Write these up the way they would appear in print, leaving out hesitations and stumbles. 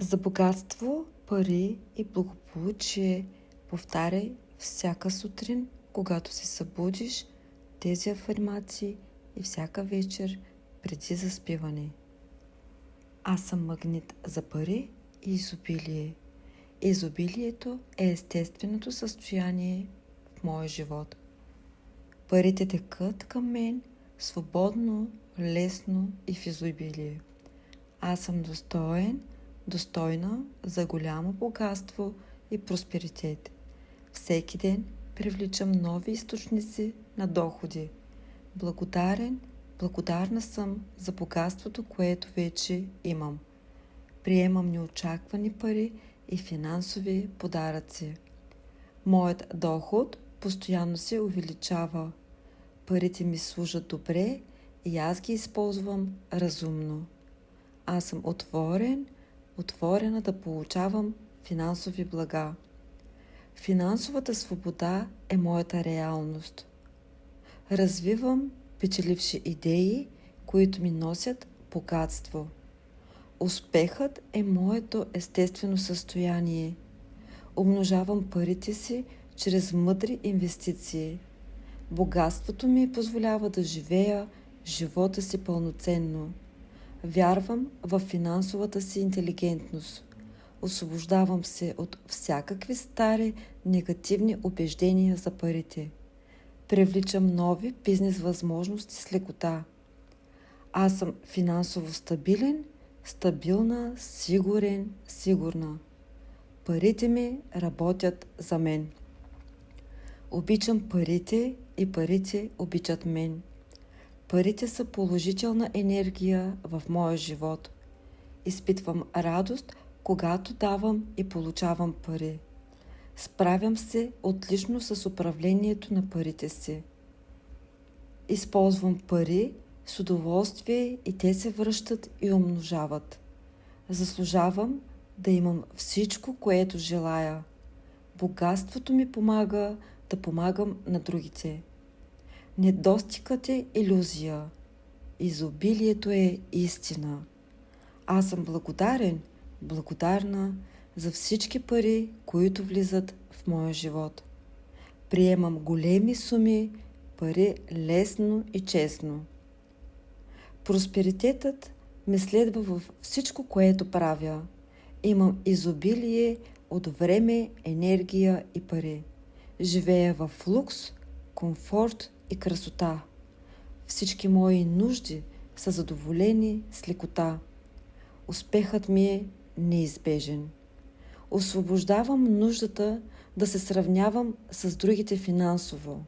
За богатство, пари и благополучие повтаряй всяка сутрин, когато се събудиш, тези афирмации и всяка вечер преди заспиване. Аз съм магнит за пари и изобилие. Изобилието е естественото състояние в моя живот. Парите текат към мен свободно, лесно и в изобилие. Аз съм достойна за голямо богатство и просперитет. Всеки ден привличам нови източници на доходи. Благодарна съм за богатството, което вече имам. Приемам неочаквани пари и финансови подаръци. Моят доход постоянно се увеличава. Парите ми служат добре и аз ги използвам разумно. Аз съм отворена да получавам финансови блага. Финансовата свобода е моята реалност. Развивам печеливши идеи, които ми носят богатство. Успехът е моето естествено състояние. Умножавам парите си чрез мъдри инвестиции. Богатството ми позволява да живея живота си пълноценно. Вярвам в финансовата си интелигентност. Освобождавам се от всякакви стари негативни убеждения за парите. Привличам нови бизнес възможности с лекота. Аз съм финансово стабилна, сигурна. Парите ми работят за мен. Обичам парите и парите обичат мен. Парите са положителна енергия в моя живот. Изпитвам радост, когато давам и получавам пари. Справям се отлично с управлението на парите си. Използвам пари с удоволствие и те се връщат и умножават. Заслужавам да имам всичко, което желая. Богатството ми помага да помагам на другите. Недостигът е илюзия. Изобилието е истина. Аз съм благодарна за всички пари, които влизат в моя живот. Приемам големи суми пари лесно и честно. Просперитетът ме следва във всичко, което правя. Имам изобилие от време, енергия и пари. Живея в лукс, комфорт и красота. Всички мои нужди са задоволени с лекота. Успехът ми е неизбежен. Освобождавам нуждата да се сравнявам с другите финансово.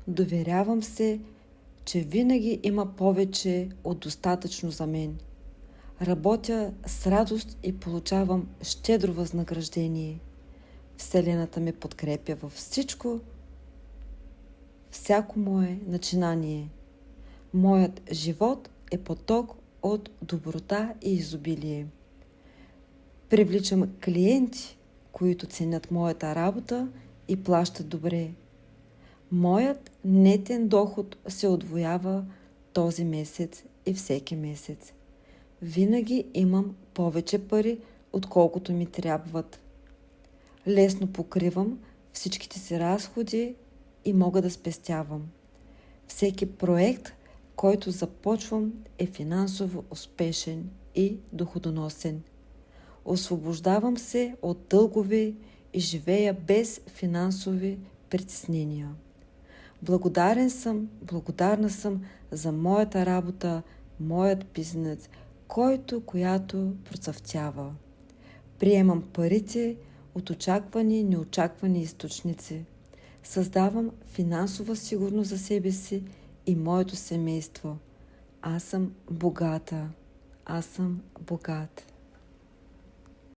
Доверявам се, че винаги има повече от достатъчно за мен. Работя с радост и получавам щедро възнаграждение. Вселената ме подкрепя във всяко мое начинание. Моят живот е поток от доброта и изобилие. Привличам клиенти, които ценят моята работа и плащат добре. Моят нетен доход се удвоява този месец и всеки месец. Винаги имам повече пари, отколкото ми трябват. Лесно покривам всичките си разходи и мога да спестявам. Всеки проект, който започвам, е финансово успешен и доходоносен. Освобождавам се от дългове и живея без финансови притеснения. Благодарна съм за моята работа, моят бизнес, която процъфтява. Приемам парите от очаквани и неочаквани източници. Създавам финансова сигурност за себе си и моето семейство. Аз съм богата. Аз съм богат.